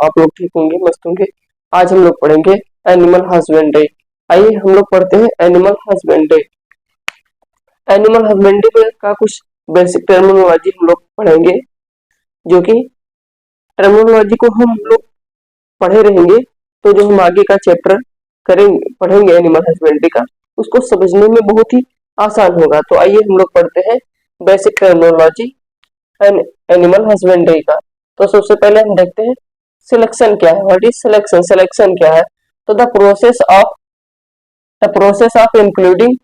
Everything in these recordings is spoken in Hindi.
आप लोग ठीक होंगे, मस्त होंगे। आज हम लोग पढ़ेंगे एनिमल हस्बेंड्री। आइए हम लोग पढ़ते हैं एनिमल हस्बेंड्री। एनिमल हस्बेंड्री का कुछ बेसिक टर्मिनोलॉजी हम लोग पढ़ेंगे, जो कि टर्मिनोलॉजी को हम लोग पढ़े रहेंगे तो जो हम आगे का चैप्टर पढ़ेंगे एनिमल हस्बेंड्री का, उसको समझने में बहुत ही आसान होगा। तो आइए हम लोग पढ़ते हैं बेसिक टर्मिनोलॉजी एनिमल हस्बेंड्री का। तो सबसे पहले हम देखते हैं सिलेक्शन क्या है। What is selection? सिलेक्शन क्या है? तो the process of including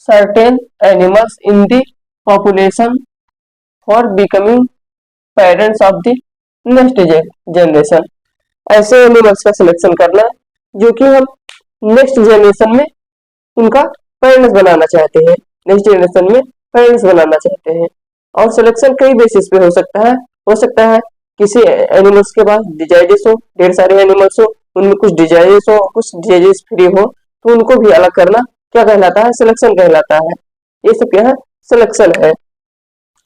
certain animals in the population for becoming parents of the next generation. ऐसे एनिमल्स का सिलेक्शन करना जो कि हम नेक्स्ट जनरेशन में उनका पेरेंट्स बनाना चाहते हैं, नेक्स्ट जनरेशन में पेरेंट्स बनाना चाहते हैं। और सिलेक्शन कई बेसिस पे हो सकता है किसी एनिमल्स के पास डिजाइजेस हो, ढेर सारे एनिमल्स हो, उनमें कुछ डिजाइजेस हो, कुछ डिजाइजेस फ्री हो, तो उनको भी अलग करना क्या कहलाता है? सिलेक्शन कहलाता है। ये सब क्या है? सिलेक्शन है।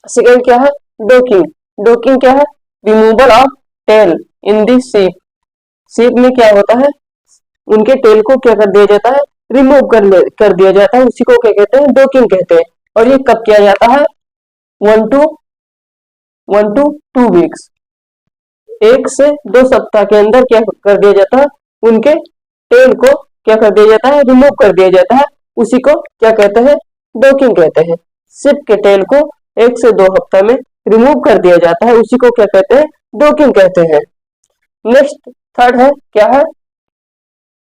सेकेंड क्या है? डोकिंग। डोकिंग क्या है? Removal of tail in the sheep. Sheep में क्या होता है? उनके टेल को क्या कर दिया जाता है? रिमूव कर दिया जाता है। उसी को क्या कहते हैं? डोकिंग कहते हैं। और ये कब किया जाता है? 1 to 2 वीक्स, 1 से 2 सप्ताह के अंदर क्या कर दिया जाता है? उनके टेल को क्या कर दिया जाता है? रिमूव कर दिया जाता है। उसी को क्या कहते हैं? डोकिंग कहते हैं। शिप के टेल को 1 से 2 हफ्ता में रिमूव कर दिया जाता है, उसी को क्या कहते हैं? डोकिंग कहते हैं। नेक्स्ट थर्ड है क्या है?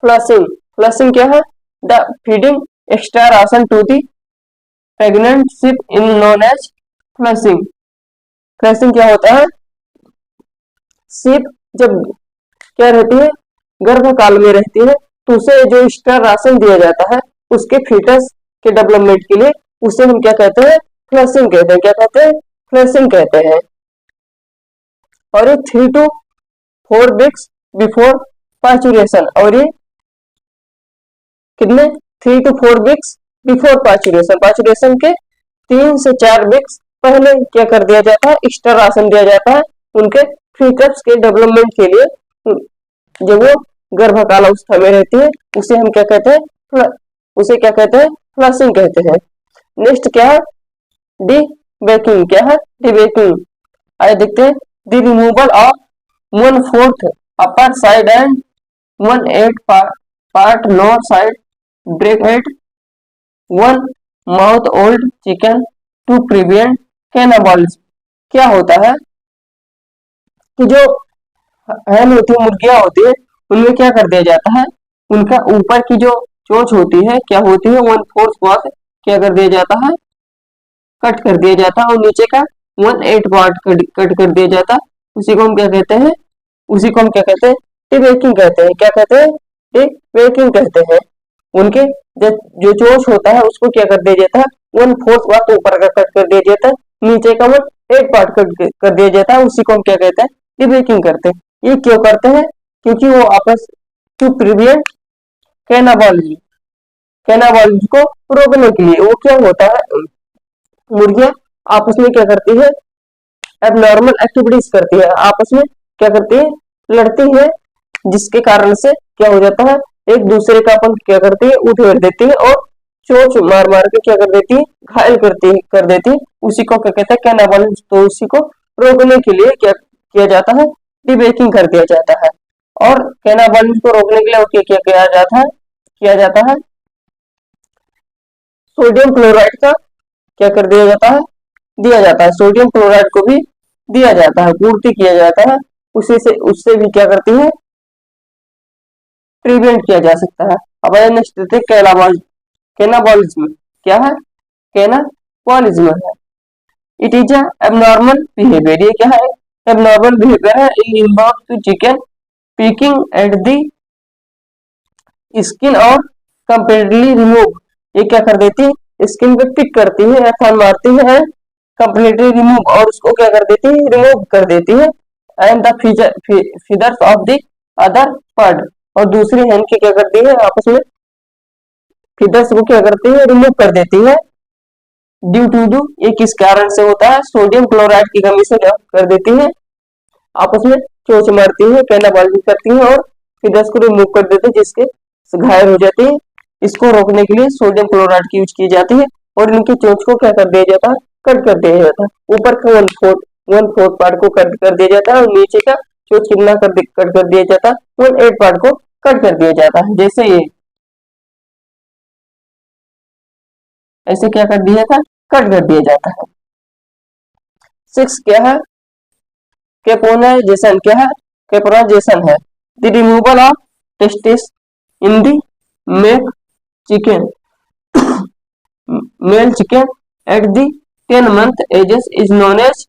फ्लशिंग। फ्लशिंग क्या है? The feeding extra ration to the pregnant sheep in known as flushing. Flushing क्या होता है? शिप जब क्या रहती है? गर्भकाल में रहती है, तो उसे जो एक्स्ट्रा राशन दिया जाता है उसके फीटस के डेवलपमेंट के लिए, उसे हम क्या कहते हैं? फ्लशिंग कहते हैं। क्या कहते हैं? फ्लशिंग कहते हैं। और ये 3 to 4 वीक्स बिफोर पार्चुरेशन। और ये कितने? 3 to 4 weeks before parturition. Parturition के 3 से 4 वीक्स पहले क्या कर दिया जाता है? एक्स्ट्रा राशन दिया जाता है उनके फीटस के डेवलपमेंट के लिए। जब वो गर्भकाल अवस्था में रहती है, उसे हम क्या कहते हैं? उसे क्या कहते हैं? फ्लशिंग कहते हैं। नेक्स्ट क्या है? Debeaking. क्या है? Debeaking. आइए देखते हैं। The removal of 1/4 upper side and 1/8 part lower side bracket 1 month old chicken to prevent cannibalism. क्या होता है कि जो हैन होती है, मुर्गियां होती है, उनमें क्या कर दिया जाता है? उनका ऊपर की जो चोंच होती है क्या होती है? 1/4 पार्ट क्या कर दिया जाता है? कट कर दिया जाता है। और नीचे का 1/8 पार्ट कट कर दिया जाता है। उसी को हम क्या कहते हैं? उसी को हम क्या कहते हैं? टीबेकिंग कहते हैं। क्या कहते हैं? टीबेकिंग कहते हैं। उनके जो चोंच होता है उसको क्या कर दिया जाता है? 1/4 पार्ट ऊपर का कट कर दिया जाता है, नीचे का 1/8 पार्ट कट कर दिया जाता है। उसी को हम क्या कहते हैं? टीबेकिंग करते हैं। ये क्यों करते हैं? क्योंकि वो आपस टू प्रिवेंट कैनाबलिज्म, कैनाबलिज्म को रोकने के लिए। वो क्या होता है? मुर्गियां आपस में क्या करती है? एबनॉर्मल एक्टिविटीज करती है, आपस में क्या करती है? लड़ती है, जिसके कारण से क्या हो जाता है? एक दूसरे का अपन क्या करती है? उधेड़ देती है और चोंच मार मार के क्या कर देती है? घायल कर देती है। उसी को क्या कहते हैं? कैनाबलिज्म। तो उसी को रोकने के लिए क्या किया जाता है? डिबेकिंग कर दिया जाता है। और कैनाबलिज्म को रोकने के लिए क्या किया जाता है? सोडियम क्लोराइड का क्या कर दिया जाता है? दिया जाता है। सोडियम क्लोराइड को भी दिया जाता है, पूर्ति किया जाता है। उससे भी क्या करती है? प्रिवेंट किया जा सकता है। अब आइए नेक्स्ट देखते हैं कैनाबॉलिज्म। क्या है? कैनाबॉलिज्म है। It is abnormal behaviour. ये क्या है? एबनॉर्मल बिहेवियर है in involve two chicken pecking at the skin और कंप्लीटली रिमूव। ये क्या कर देती है? स्किन पे पिक करती है या थन मारती है, कंप्लीटली रिमूव, और उसको क्या कर देती है? रिमूव कर देती है। And the feathers of the other bird. और दूसरी हैंड की क्या करती है? आपस में फीदर्स को क्या करती है? रिमूव कर देती है। ड्यू टू ये किस कारण से होता है? सोडियम क्लोराइड की कमी से क्या कर देती है? आपस में चोंच मारती है, कैनाबाइज करती है और फिर रस को रिमूव कर देते हैं, जिसके घायल हो जाते हैं। इसको रोकने के लिए सोडियम क्लोराइड की यूज की जाती है और इनकी चोंच को क्या कर दिया जाता है, कट कर दिया जाता है। ऊपर का वन फोर्थ पार्ट को कट कर दिया जाता है और नीचे का चोंच कितना कट कर दिया जाता है, 1/8 पार्ट को कट कर दिया जाता है। जैसे ये ऐसे क्या कर दिया था, कट कर दिया जाता है। 6 क्या है, कैपोनाइजेशन क्या है, कैपोनाइजेशन है the removal of testis in the male chicken male chicken at the 10 month ages is known as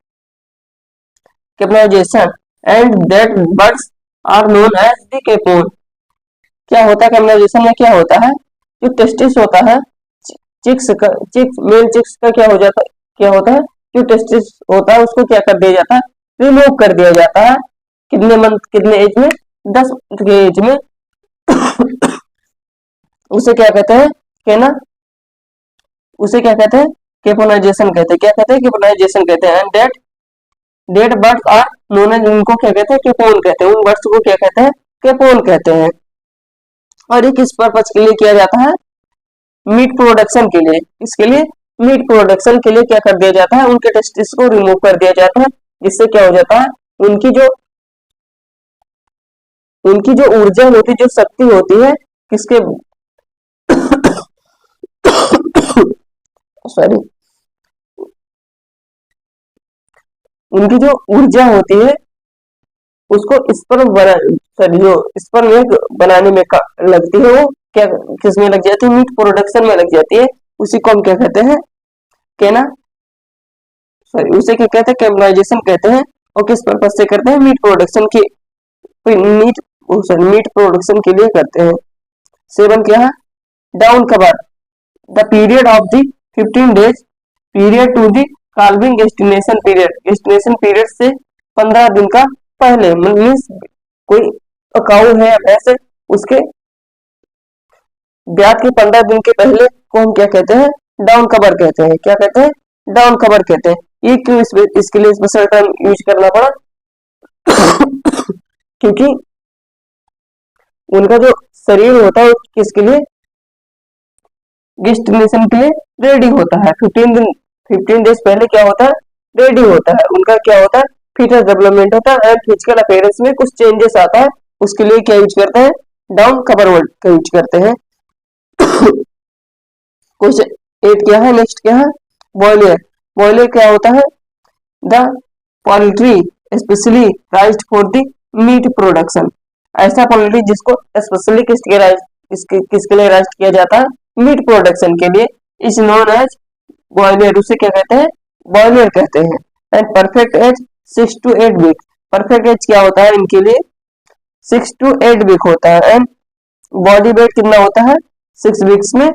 caponization and that birds are known as the capon. क्या होता है कैपोनाइजेशन में, क्या होता है, जो टेस्टिस होता है मेल चिक्स का क्या होता है, जो टेस्टिस होता है उसको क्या कर दिया जाता है, रिमूव कर दिया जाता है। कितने मंथ, कितने एज में, 10 मंथ के एज में। उसे क्या कहते हैं, कहना, उसे क्या कहते हैं, कैपोनाइजेशन कहते हैं। क्या कहते हैं, कैपोनाइजेशन कहते हैं। And date birds are known as, उनको क्या कहते हैं, कैपोन कहते हैं। उन बर्ड्स को क्या कहते हैं, कैपोन कहते हैं। और ये किस पर्पज के लिए किया जाता है, मीट प्रोडक्शन के लिए। इसके लिए मीट प्रोडक्शन के लिए क्या कर दिया जाता है, उनके टेस्टिस को रिमूव कर दिया जाता है, जिससे क्या हो जाता है, उनकी जो ऊर्जा होती है, जो शक्ति होती है, किसके सॉरी, उनकी जो ऊर्जा होती है उसको जो स्पर्म बनाने में लगती है, वो क्या किसमें लग जाती है, मीट प्रोडक्शन में लग जाती है। उसी को हम क्या कहते हैं, कहना, सॉरी, उसे क्या कहते हैं, कैपोनाइजेशन कहते हैं। और किस पर्पज से करते हैं, मीट प्रोडक्शन की, मीट प्रोडक्शन के लिए करते हैं। 7 क्या है, down cover the period of the 15 days period to the calving estimation period से 15 दिन का पहले, मीन्स कोई काऊ है भैंस, उसके ब्यात के 15 दिन के पहले को हम क्या कहते हैं, डाउन कवर कहते हैं। क्या कहते हैं, डाउन कवर कहते हैं। ये क्यों इसके लिए स्पेशल टर्म यूज करना पड़ा, क्योंकि उनका जो शरीर होता है किसके लिए, गेस्टिनेशन के लिए रेडी होता है। 15 डेज पहले क्या होता है, रेडी होता है। उनका क्या होता है, फीटस डेवलपमेंट होता है एंड फिजिकल अपीयरेंस में कुछ चेंजेस आता है, उसके लिए क्या यूज करते हैं, डाउन कवर वर्ड का यूज करते हैं। क्वेश्चन 8 क्या है, नेक्स्ट क्या है, बॉयलर क्या होता है, the poultry specially राइज्ड for the meat production. ऐसा पोल्ट्री जिसको स्पेशली किसके लिए राइज्ड किया जाता है, मीट प्रोडक्शन के लिए, इज नोन एज बॉयलर। उसे क्या कहते हैं, बॉयलर कहते हैं। And perfect age 6 to 8 week. Perfect age क्या होता है इनके लिए, 6 to 8 वीक होता है। एंड बॉडी वेट कितना होता है, 6 वीक्स में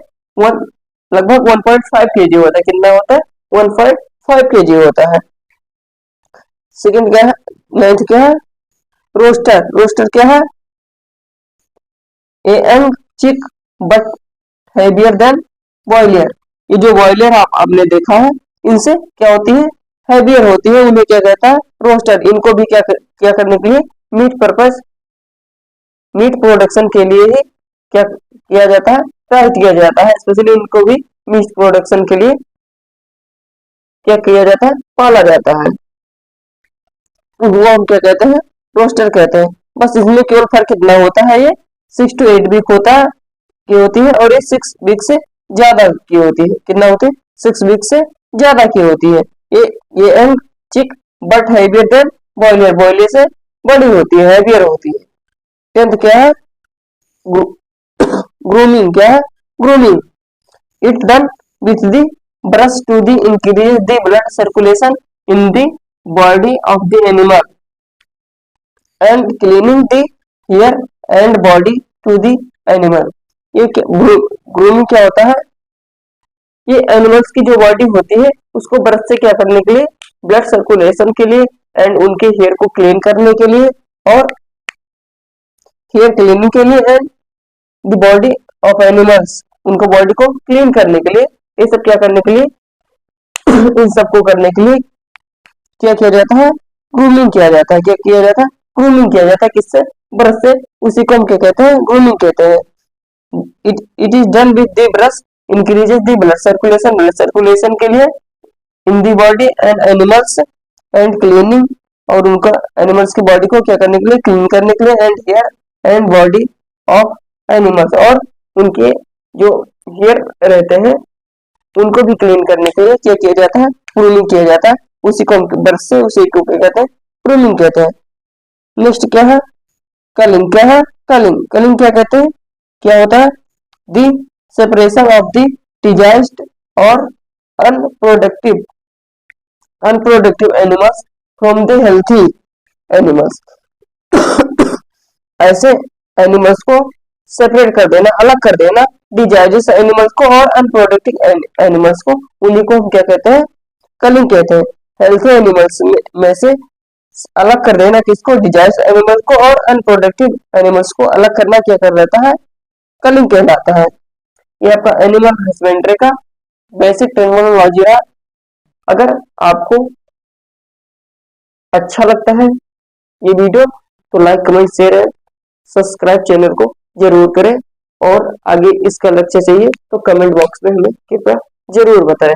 लगभग 1.5 kg होता है। कितना होता है, 1.5 kg होता है। सेकंड क्या है, 9th क्या है, रोस्टर क्या है, ए यंग चिक बट हेवियर देन बॉयलर। ये जो बॉयलर आपने देखा है, इनसे क्या होती है, हेवियर होती है। उन्हें क्या कहता है, रोस्टर। इनको भी क्या करने के लिए, मीट प्रोडक्शन के लिए ही क्या किया जाता है, ट्राई किया जाता है। स्पेशली इनको भी मीट प्रोडक्शन के लिए क्या किया जाता है, पाला जाता है। वो हम क्या कहते हैं, रोस्टर कहते हैं। बस इसमें केवल फर्क कितना होता है, ये 6 to 8 वीक होता है की होती है और ये 6 वीक से ज्यादा की होती है। कितना होती है, 6 वीक से ज्यादा की होती है। ये यंग चिक बट हेवियर देन बॉयलर से बड़ी होती है, हेवियर होती है। 10th क्या है, ग्रूमिंग क्या है, grooming it done with the brush to the increase the blood circulation in the body of the animal and cleaning the hair and body to the animal. ये ग्रूमिंग क्या होता है, ये एनिमल्स की जो बॉडी होती है उसको ब्रश से क्या करने के लिए, ब्लड सर्कुलेशन के लिए एंड उनके हेयर को क्लीन करने के लिए और हेयर क्लीनिंग के लिए and the body of animals, उनको बॉडी को क्लीन करने के लिए, ये सब क्या करने के लिए इन सबको करने के लिए क्या किया जाता है, ग्रूमिंग किया जाता है। क्या किया जाता है? ग्रूमिंग किया जाता है। किससे? ब्रश से। उसी को हम क्या कहते हैं? ग्रूमिंग कहते हैं। It is done with the brush increases the blood circulation, blood circulation के लिए in the body and animals and cleaning, और उनका एनिमल्स की बॉडी को क्या करने के लिए? क्लीन करने के लिए, and hair and body of animals, और उनके जो हेयर रहते हैं उनको भी क्लीन करने के लिए क्या किया जाता है? प्रूनिंग किया जाता है। उसी को ब्रश से उसी को क्या कहते हैं? प्रूनिंग कहते हैं। नेक्स्ट क्या है? कलिंग। क्या है? कलिंग। कलिंग क्या कहते हैं? क्या होता है? दी सेपरेशन ऑफ द डिजाइज्ड और unproductive unproductive animals from the healthy animals. ऐसे एनिमल्स को सेपरेट कर देना, अलग कर देना, डिजाइजेस एनिमल्स को और अनप्रोडक्टिव एनिमल्स को, उन्हीं को हम क्या कहते हैं? कलिंग कहते हैं। हेल्थी एनिमल्स में से अलग कर देना किसको? डिजाइज एनिमल्स को, और अनप्रोडक्टिव एनिमल्स को अलग करना क्या कर रहता है? कलिंग कहलाता है। ये आपका एनिमल हस्बेंड्री का बेसिक टर्मिनोलॉजी रहा। अगर आपको अच्छा लगता है ये वीडियो तो लाइक कमेंट शेयर है, सब्सक्राइब चैनल को जरूर करें, और आगे इसका लक्ष्य चाहिए तो कमेंट बॉक्स में हमें कृपया जरूर बताएं।